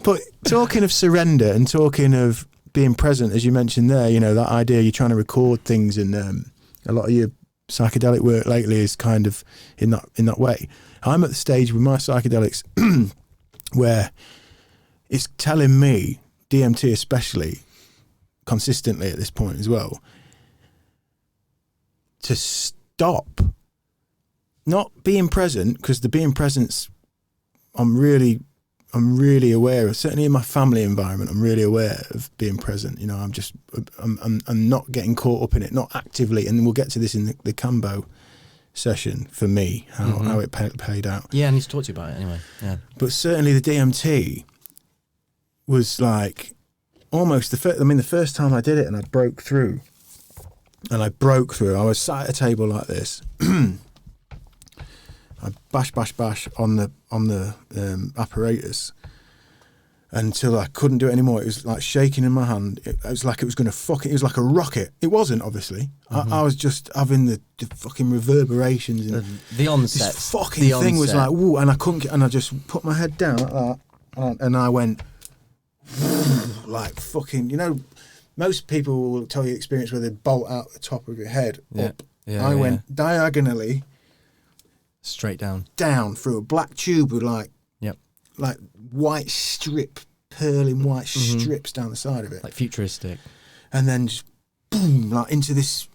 But talking of surrender and talking of being present, as you mentioned there, you know, that idea you're trying to record things, and a lot of your psychedelic work lately is kind of in that way. I'm at the stage with my psychedelics where it's telling me, DMT especially, consistently at this point as well, to stop not being present, because the being present's I'm really aware of. Certainly in my family environment, I'm really aware of being present. You know, I'm not getting caught up in it, not actively. And we'll get to this in the Cambo session for me, how it played out. Yeah, I need to talk to you about it anyway. Yeah, but certainly the DMT was like almost the first time I did it, and I broke through. I was sat at a table like this. I bash on the apparatus until I couldn't do it anymore. It was like shaking in my hand. It was like it was going to it was like a rocket. It wasn't, obviously. I was just having the fucking reverberations. And the onset. This fucking thing was like, woo, and I couldn't get, and I just put my head down like that, and I went, like fucking, you know, most people will tell you the experience where they bolt out the top of your head up. I went diagonally. Straight down through a black tube with like white strip, purling white strips down the side of it, like futuristic, and then just boom, like into this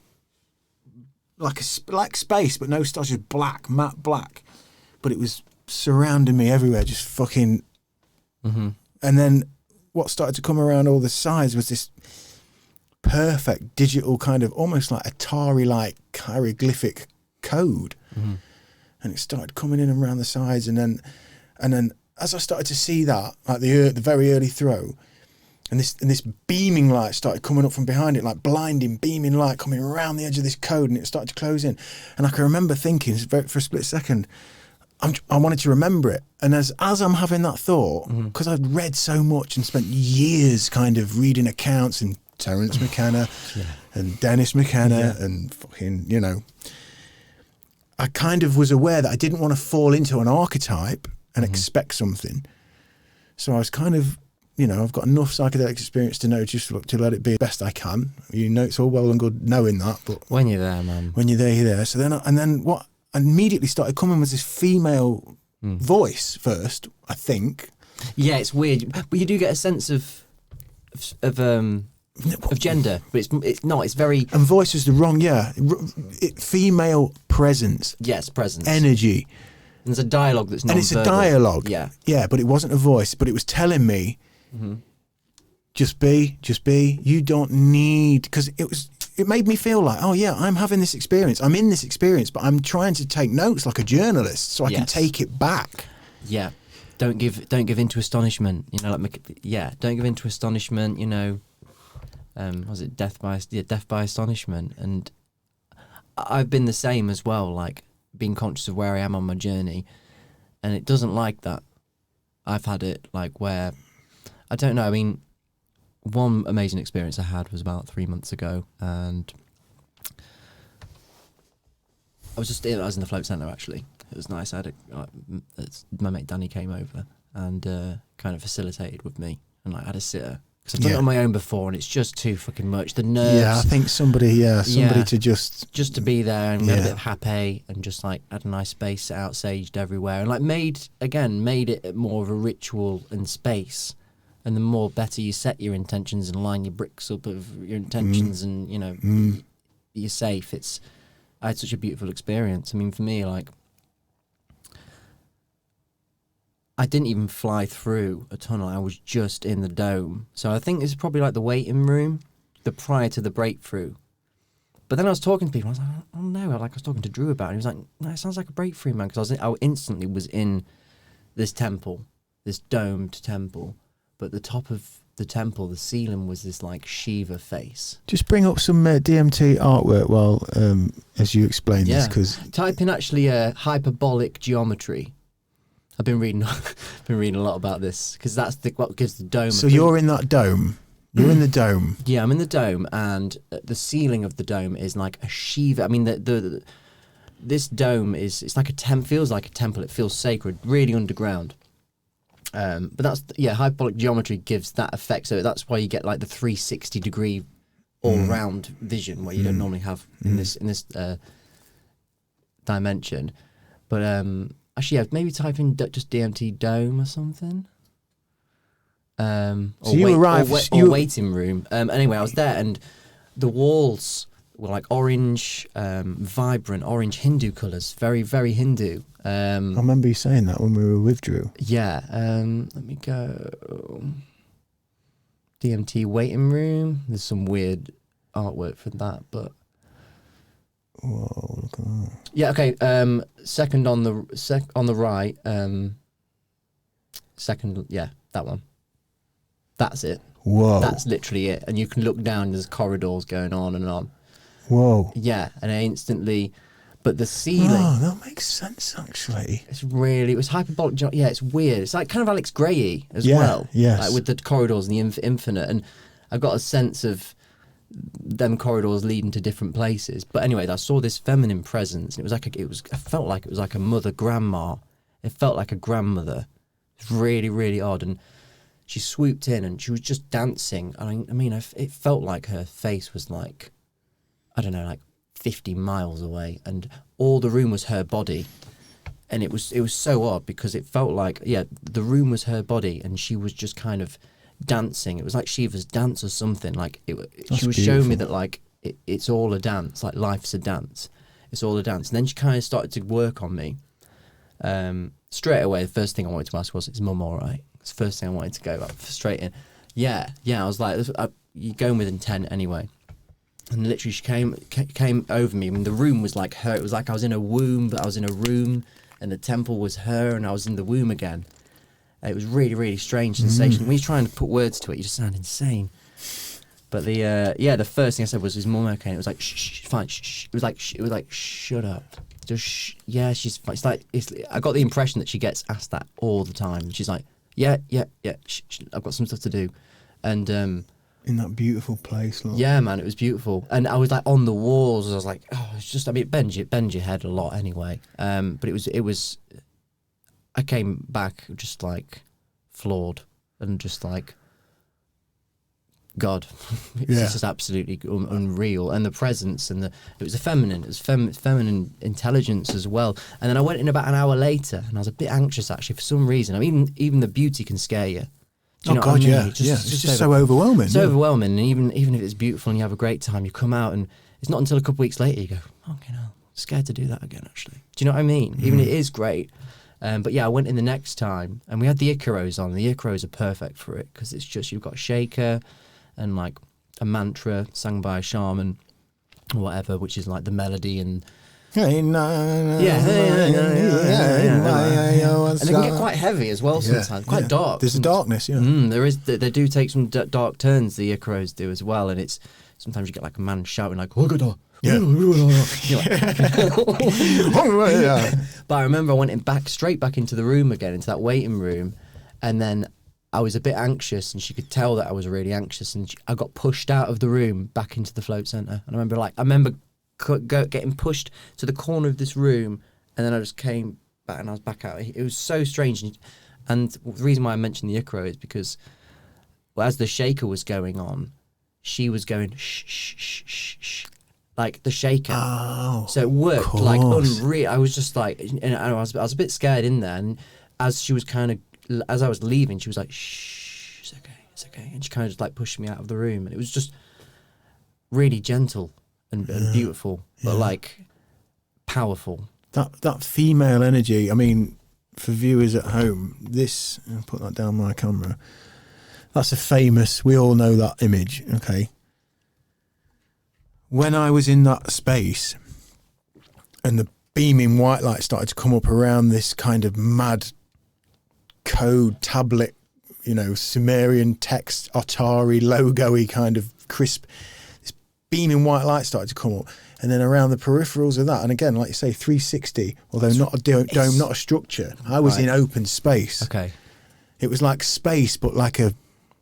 like space, but no stars, just black, matte black, but it was surrounding me everywhere, just fucking. And then what started to come around all the sides was this perfect digital kind of almost like Atari-like hieroglyphic code. And it started coming in around the sides, and then as I started to see that, like the very early throw, and this beaming light started coming up from behind it, like blinding beaming light coming around the edge of this code, and it started to close in. And I can remember thinking for a split second, I wanted to remember it. And as I'm having that thought, because I'd read so much and spent years kind of reading accounts and Terence McKenna and Dennis McKenna and fucking, you know, I kind of was aware that I didn't want to fall into an archetype and expect something. So I was kind of, you know, I've got enough psychedelic experience to know just to let it be the best I can. You know, it's all well and good knowing that, but when you're there, man. When you're there, you're there. So then what immediately started coming was this female voice first, I think. Yeah, it's weird, but you do get a sense of gender, but it's not. It's very, and voice is the wrong. Female presence. Yes, presence, energy. And there's a dialogue that's non-verbal. And it's a dialogue. Yeah, but it wasn't a voice. But it was telling me, just be. You don't need, because it made me feel like, oh yeah, I'm having this experience. I'm in this experience, but I'm trying to take notes like a journalist, so I can take it back. Yeah, don't give into astonishment. You know, don't give into astonishment. You know. Was it death by astonishment? And I've been the same as well, like being conscious of where I am on my journey, and it doesn't like that. I've had it like where, I don't know, I mean, one amazing experience I had was about 3 months ago, and I was in the float centre actually. It was nice. I had my mate Danny came over and kind of facilitated with me, and like I had a sitter. Because I've done it on my own before, and it's just too fucking much. The nerves. Yeah, I think somebody to just to be there and get a bit of happy, and just like had a nice space set out, saged everywhere, and like made it more of a ritual and space. And the more better you set your intentions and line your bricks up of your intentions, and you know you're safe. I had such a beautiful experience. I mean, for me, like, I didn't even fly through a tunnel. I was just in the dome. So I think this is probably like the waiting room, prior to the breakthrough. But then I was talking to people. I was like, oh no, like I was talking to Drew about it. He was like, no, it sounds like a breakthrough, man. Because I instantly was in this temple, this domed temple. But at the top of the temple, the ceiling was this like Shiva face. Just bring up some DMT artwork while as you explain this, because type in actually hyperbolic geometry. I've been reading a lot about this, because that's what gives the dome. So you're in that dome. You're in the dome. Yeah, I'm in the dome, and the ceiling of the dome is like a Shiva. I mean, this dome it's like feels like a temple. It feels sacred, really underground. But that's hyperbolic geometry gives that effect. So that's why you get like the 360 degree all round vision where you don't normally have in this dimension. But actually, yeah, maybe type in just DMT dome or something. Waiting room. Anyway, I was there, and the walls were like orange, vibrant orange Hindu colours, very, very Hindu. I remember you saying that when we were with Drew. Yeah. Let me go. DMT waiting room. There's some weird artwork for that, but. Whoa! Look at that. Yeah. Okay. Second on the right. Second. Yeah, that one. That's it. Whoa. That's literally it. And you can look down, there's corridors going on and on. Whoa. Yeah, and I instantly... But the ceiling... Oh, that makes sense, actually. It was hyperbolic... Yeah, it's weird. It's like kind of Alex Grey as yeah, well. Yes. Like with the corridors and the infinite. And I got a sense of them corridors leading to different places. But anyway, I saw this feminine presence. And I felt like it was like a mother grandma. It felt like a grandmother. It was really, really odd. And she swooped in and she was just dancing. I mean, it felt like her face was like, I don't know, like 50 miles away, and all the room was her body. And it was so odd because it felt like, yeah, the room was her body and she was just kind of dancing. It was like Shiva's dance or something. Like she was showing me that like it's all a dance, like life's a dance. It's all a dance. And then she kind of started to work on me. Straight away, the first thing I wanted to ask was, is Mum all right? It's the first thing I wanted to go up straight in. Yeah, I was like, you're going with intent anyway. And literally she came over me. I mean, the room was like her. It was like I was in a womb, but I was in a room, and the temple was her, and I was in the womb again. It was really, really strange sensation. When you're trying to put words to it, you just sound insane. But the first thing I said was, "Is Mum okay?" And it was like, "Shh, fine, shh." It was like, "Shut up." Just she's fine. I got the impression that she gets asked that all the time. And she's like, yeah. Shh, I've got some stuff to do, and in that beautiful place, Lord. Yeah, man, it was beautiful. And I was like on the walls. I was like, oh, it's just. I mean, it bends your head a lot anyway. But it was. I came back just like floored and just like, God, it's just absolutely unreal. And the presence and it was feminine intelligence as well. And then I went in about an hour later, and I was a bit anxious actually for some reason. I mean, even the beauty can scare you. Do you know what I mean? Yeah. It's just so overwhelming. So overwhelming, and even if it's beautiful and you have a great time, you come out and it's not until a couple of weeks later you go, okay, no, scared to do that again. Actually, do you know what I mean? Even it is great. But yeah, I went in the next time, and we had the Icaros on. The Icaros are perfect for it because it's just you've got a shaker and like a mantra sung by a shaman or whatever, which is like the melody and and it can get quite heavy as well sometimes, quite dark. There's a darkness, there is. They do take some dark turns. The Icaros do as well, and it's sometimes you get like a man shouting like "Ogada." Yeah. But I remember I went straight back into the room again, into that waiting room, and then I was a bit anxious, and she could tell that I was really anxious, and I got pushed out of the room back into the float center. And I remember getting pushed to the corner of this room, and then I just came back, and I was back out. It was so strange, and the reason why I mentioned the Icaro is because as the shaker was going on, she was going shh shh shh shh shh. Like the shaker, so it worked like unreal. I was just like, and I was a bit scared in there. And as she was as I was leaving, she was like, "Shh, it's okay," and she kind of just like pushed me out of the room. And it was just really gentle and beautiful, but like powerful. That female energy. I mean, for viewers at home, I'll put that down my camera. That's a famous. We all know that image, okay. When I was in that space and the beaming white light started to come up around this kind of mad code tablet, Sumerian text, Atari logo-y kind of crisp, this beaming white light started to come up. And then around the peripherals of that, and again, like you say, 360, although not a dome, not a structure. I was in open space. Okay. It was like space, but like a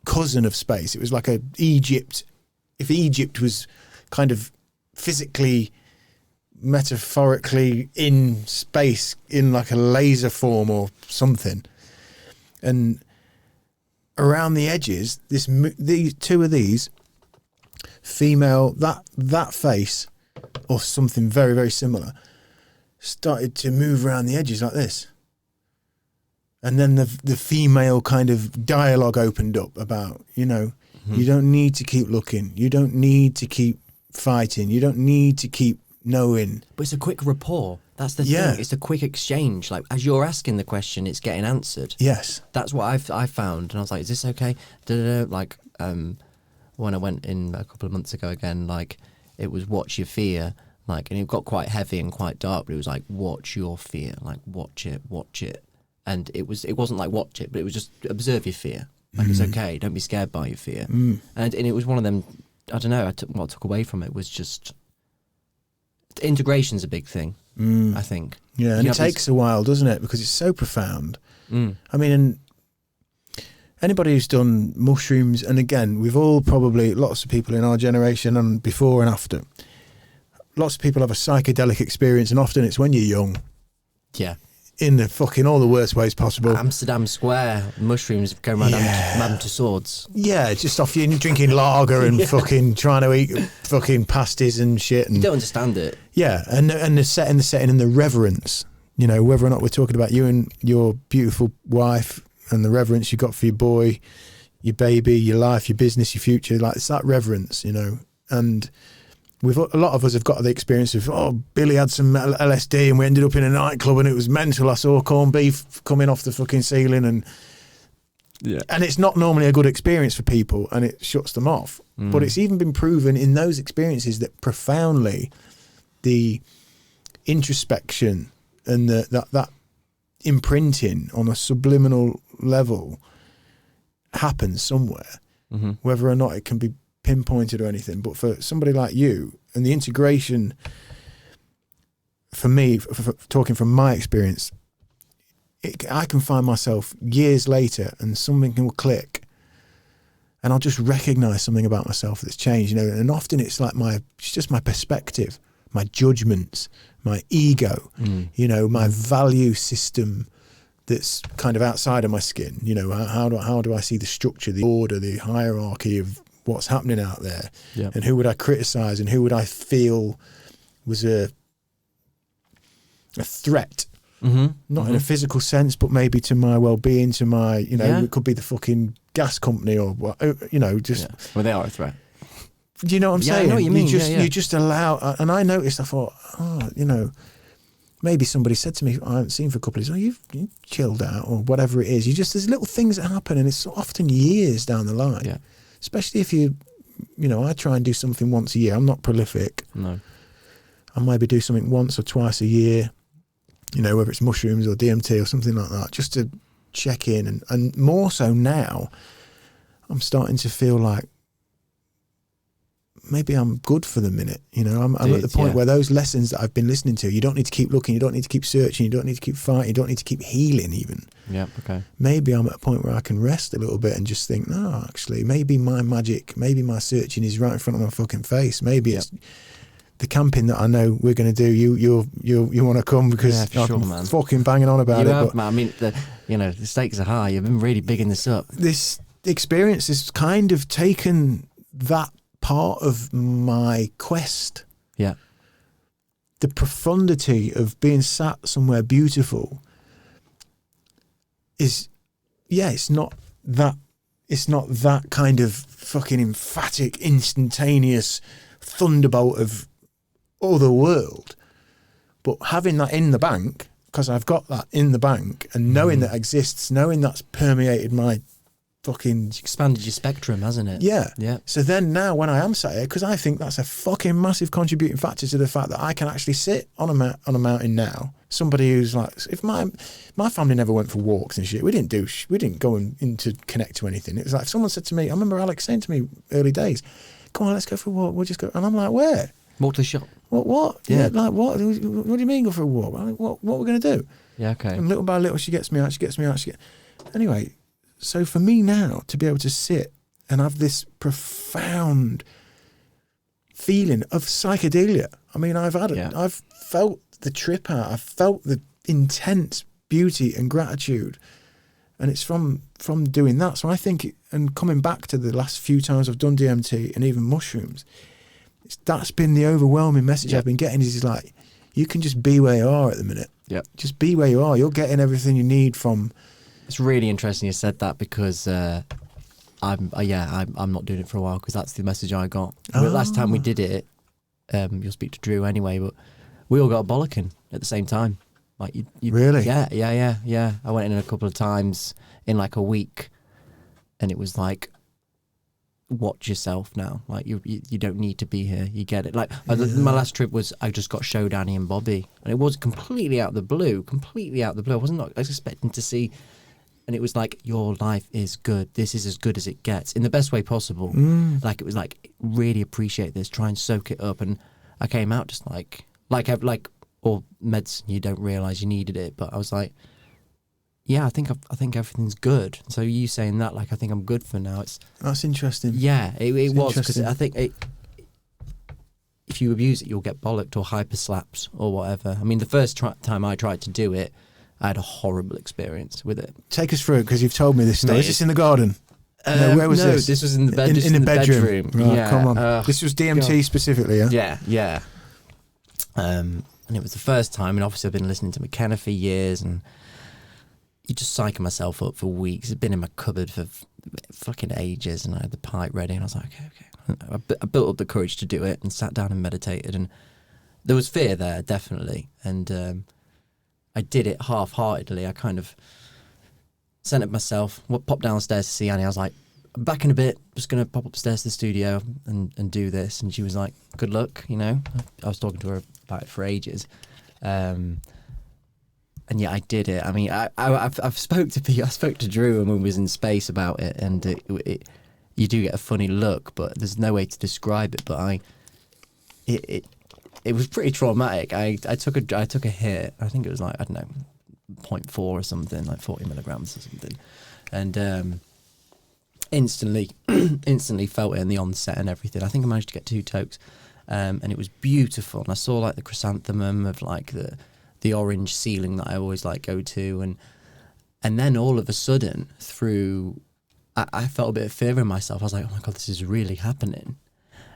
cousin of space. It was like Egypt. If Egypt was kind of physically, metaphorically in space in like a laser form or something. And around the edges, these two of these female, that face or something very, very similar started to move around the edges like this. And then the female kind of dialogue opened up about, you know, you don't need to keep looking. You don't need to keep fighting. You don't need to keep knowing. But it's a quick rapport. That's the thing. It's a quick exchange. Like, as you're asking the question, it's getting answered. Yes. That's what I found. And I was like, is this okay? Like, when I went in a couple of months ago again, like, it was watch your fear. Like, and it got quite heavy and quite dark, but it was like, watch your fear. Like, watch it. And it wasn't like watch it, but it was just observe your fear. Like, it's okay. Don't be scared by your fear. And it was one of them, I don't know, what I took away from it was just, integration's a big thing, I think. Yeah, and it takes a while, doesn't it? Because it's so profound. I mean, and anybody who's done mushrooms, and again, we've all probably, lots of people in our generation and before and after, lots of people have a psychedelic experience, and often it's when you're young. Yeah. In the fucking all the worst ways possible. Amsterdam Square, mushrooms going around Madame Tussauds. Yeah, just off you drinking lager and fucking trying to eat fucking pasties and shit. And, you don't understand it. Yeah, and the setting and the reverence, you know, whether or not we're talking about you and your beautiful wife and the reverence you got for your boy, your baby, your life, your business, your future, like it's that reverence, you know. And a lot of us have got the experience of, Billy had some LSD and we ended up in a nightclub and it was mental. I saw corned beef coming off the fucking ceiling, and it's not normally a good experience for people, and it shuts them off. But it's even been proven in those experiences that profoundly the introspection and that imprinting on a subliminal level happens somewhere, whether or not it can be pinpointed or anything. But for somebody like you, and the integration, for me, for talking from my experience, I can find myself years later and something will click and I'll just recognize something about myself that's changed, you know. And often it's like it's just my perspective, my judgments, my ego, you know, my value system that's kind of outside of my skin. You know, how do I see the structure, the order, the hierarchy of what's happening out there, and who would I criticize and who would I feel was a threat, not in a physical sense, but maybe to my well-being, to my, you know, it could be the fucking gas company or what, you know, just. Yeah. Well, they are a threat. Do you know what I'm saying? I know what you mean. You just allow, and I noticed, I thought, you know, maybe somebody said to me, I haven't seen for a couple of days, you've chilled out or whatever it is. There's little things that happen, and it's often years down the line. Yeah. Especially if you know, I try and do something once a year. I'm not prolific. No. I maybe do something once or twice a year, you know, whether it's mushrooms or DMT or something like that, just to check in. And more so now, I'm starting to feel like maybe I'm good for the minute. You know, I'm at the point where those lessons that I've been listening to, you don't need to keep looking, you don't need to keep searching, you don't need to keep fighting, you don't need to keep healing even. Yeah, okay. Maybe I'm at a point where I can rest a little bit and just think, no, actually, maybe my magic, maybe my searching is right in front of my fucking face. Maybe it's the camping that I know we're going to do. You want to come because I'm fucking banging on about it. But, man, I mean, the stakes are high. You've been really bigging this up. This experience has kind of taken that part of my quest. Yeah. The profundity of being sat somewhere beautiful is, it's not that kind of fucking emphatic, instantaneous thunderbolt of other world. But having that in the bank, because I've got that in the bank, and knowing that exists, knowing that's permeated my fucking... It's expanded your spectrum, hasn't it? Yeah. So then now when I am sat here, because I think that's a fucking massive contributing factor to the fact that I can actually sit on a mountain now. Somebody who's like, if my family never went for walks and shit, we didn't go in to connect to anything. It was like, if someone said to me, I remember Alex saying to me early days, come on, let's go for a walk, we'll just go. And I'm like, where? Walk to the shop. What? Yeah, like what? What do you mean go for a walk? Like, what are we going to do? Yeah, okay. And little by little, she gets me out. Anyway, so for me now to be able to sit and have this profound feeling of psychedelia. I mean, I've felt the trip out. I've felt the intense beauty and gratitude And it's from doing that. So I think, and coming back to the last few times I've done DMT and even mushrooms, that's been the overwhelming message I've been getting is like, you can just be where you are at the minute. Yeah. Just be where you are. You're getting everything you need from. It's really interesting you said that because I'm not doing it for a while because that's the message I got. The last time we did it, you'll speak to Drew anyway, but we all got a bollocking at the same time. Like you Really? Yeah. I went in a couple of times in like a week, and it was like, watch yourself now. Like you don't need to be here. You get it. Like my last trip was I just got showed Annie and Bobby, and it was completely out of the blue. I was expecting to see, and it was like, your life is good. This is as good as it gets in the best way possible. Like it was like, really appreciate this. Try and soak it up. And I came out just like or meds, you don't realise you needed it, but I was like, yeah, I think everything's good. So you saying that, like, I think I'm good for now. That's interesting. Yeah, it was, because I think if you abuse it, you'll get bollocked or hyper slaps or whatever. I mean, the first time I tried to do it, I had a horrible experience with it. Take us through it, because you've told me this story. Is this in the garden? No, where was this? This was in the in the bedroom. Right, yeah, come on. This was DMT specifically, yeah? Yeah. And it was the first time, and obviously I've been listening to McKenna for years, and you just psyching myself up for weeks. It's been in my cupboard for fucking ages, and I had the pipe ready, and I was like, okay. I built up the courage to do it and sat down and meditated, and there was fear there, definitely, and I did it half-heartedly. I kind of sent it myself, popped downstairs to see Annie. I was like, I'm back in a bit, just going to pop upstairs to the studio and do this. And she was like, good luck, you know. I was talking to her about it for ages. And yeah, I did it. I mean, I've spoke to people. I spoke to Drew when we was in space about it, and you do get a funny look, but there's no way to describe it. But it was pretty traumatic. I took a hit. I think it was like, I don't know, 0.4 or something, like 40 milligrams or something, and instantly felt it in the onset and everything. I think I managed to get 2 tokes, and it was beautiful. And I saw like the chrysanthemum of like the orange ceiling that I always like go to, and then all of a sudden I felt a bit of fear in myself. I was like, oh my god, this is really happening.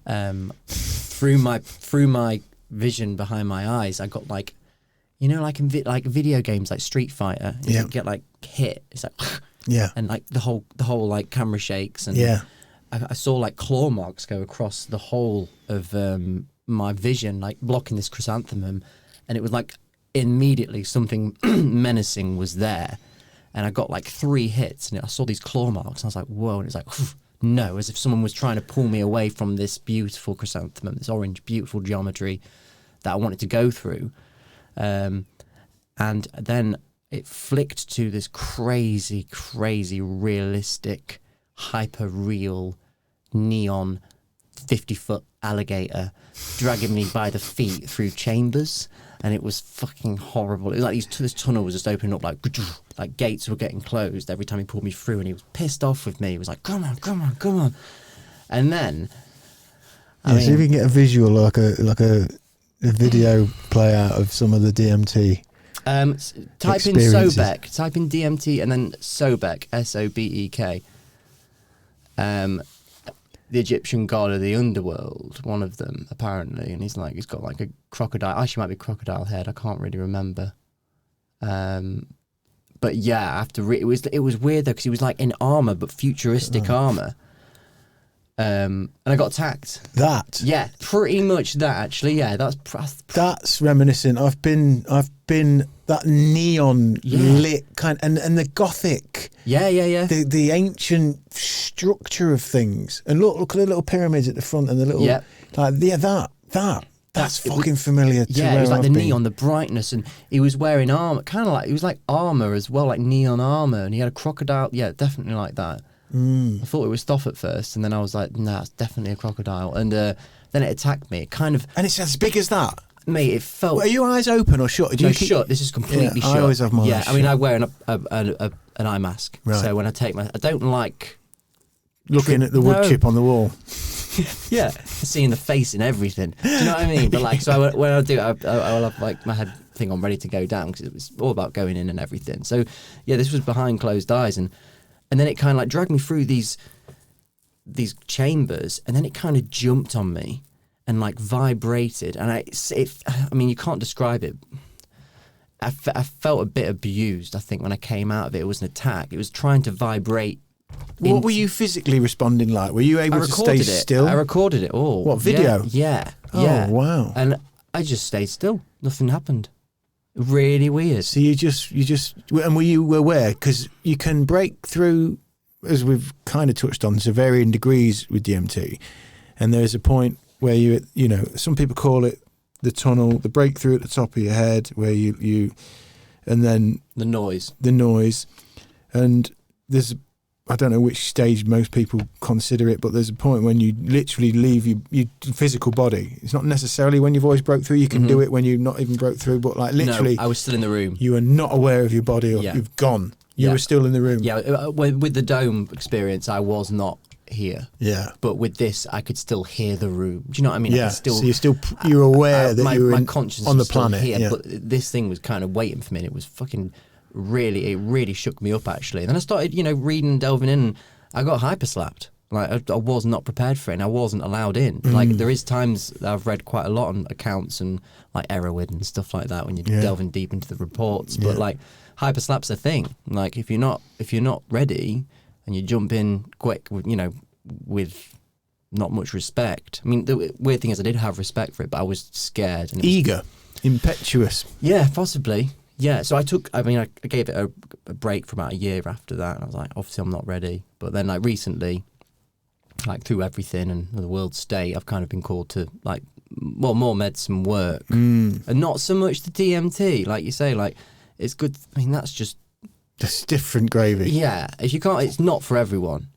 Through my vision behind my eyes, I got like, you know, like in video games like Street Fighter, you get like hit. It's like yeah, and like the whole like camera shakes, and yeah, I saw like claw marks go across the whole of my vision, like blocking this chrysanthemum, and it was like immediately something menacing was there, and I got like 3 hits, and I saw these claw marks, and I was like, whoa, and it's like no, as if someone was trying to pull me away from this beautiful chrysanthemum, this orange, beautiful geometry that I wanted to go through. And then it flicked to this crazy, crazy, realistic, hyper-real, neon, 50-foot alligator dragging me by the feet through chambers. And it was fucking horrible. It was like this tunnel was just opening up, like gates were getting closed every time he pulled me through, and he was pissed off with me. He was like, come on. And then... see if you can get a visual, like a video play out of some of the DMT. Type in Sobek, type in DMT and then Sobek, S-O-B-E-K. The Egyptian god of the underworld, one of them apparently, and he's got like a crocodile. Actually, might be crocodile head. I can't really remember. But yeah, it was weird though, because he was like in armor, but futuristic armor. And I got attacked. That? Yeah, pretty much that actually. Yeah, that's reminiscent. I've been that neon lit kind, and the gothic. Yeah. The ancient structure of things, and look at the little pyramids at the front and the little that's fucking familiar. Yeah, it was like the neon, the brightness, and he was wearing armor, kind of like it was like armor as well, like neon armor, and he had a crocodile. Yeah, definitely like that. I thought it was Thoth at first, and then I was like, nah, it's definitely a crocodile. And then it attacked me. It kind of... And it's as big as that? Mate, it felt... Well, are your eyes open or shut? Shut. This is completely shut. I always have my eyes shut. I mean, I wear an eye mask. Right. So when I take I don't like... Looking at the wood chip on the wall. Yeah. Seeing the face and everything. Do you know what I mean? But like, so when I do, I'll have like my head think I'm ready to go down, because it was all about going in and everything. So yeah, this was behind closed eyes, and then it kind of like dragged me through these chambers, and then it kind of jumped on me and like vibrated, and I mean, you can't describe it. I felt a bit abused, I think, when I came out of it. It was an attack. It was trying to vibrate. What were you physically responding like? Were you able to stay still? I recorded it all. What, video? Yeah. Oh, wow. And I just stayed still. Nothing happened. Really weird. So you just, and were you aware? Because you can break through, as we've kind of touched on, to varying degrees with DMT. And there's a point where you know, some people call it the tunnel, the breakthrough at the top of your head, where you and then the noise, and there's, I don't know which stage most people consider it, but there's a point when you literally leave your physical body. It's not necessarily when your voice broke through. You can do it when you've not even broke through, but like literally, no, I was still in the room. You were not aware of your body, or you've gone. You were still in the room. Yeah, with the dome experience, I was not here. Yeah, but with this, I could still hear the room. Do you know what I mean? Yeah, so you're aware that you were my consciousness on the was still planet. here, yeah. but this thing was kind of waiting for me. And it was fucking it really shook me up, actually. And then I started, reading and delving in. And I got hyper slapped. Like I was not prepared for it, and I wasn't allowed in. Like there is times that I've read quite a lot on accounts and like Erowid and stuff like that when you're delving deep into the reports. But like hyper slap's a thing. Like if you're not ready and you jump in quick, with not much respect. I mean, the weird thing is I did have respect for it, but I was scared. And eager, impetuous. Yeah, possibly. Yeah, so I gave it a break for about a year after that. And I was like, obviously I'm not ready. But then like recently, like through everything and the world state, I've kind of been called to like, more medicine work. And not so much the DMT, like you say, like it's good. I mean, that's different gravy. Yeah, if you can't, it's not for everyone.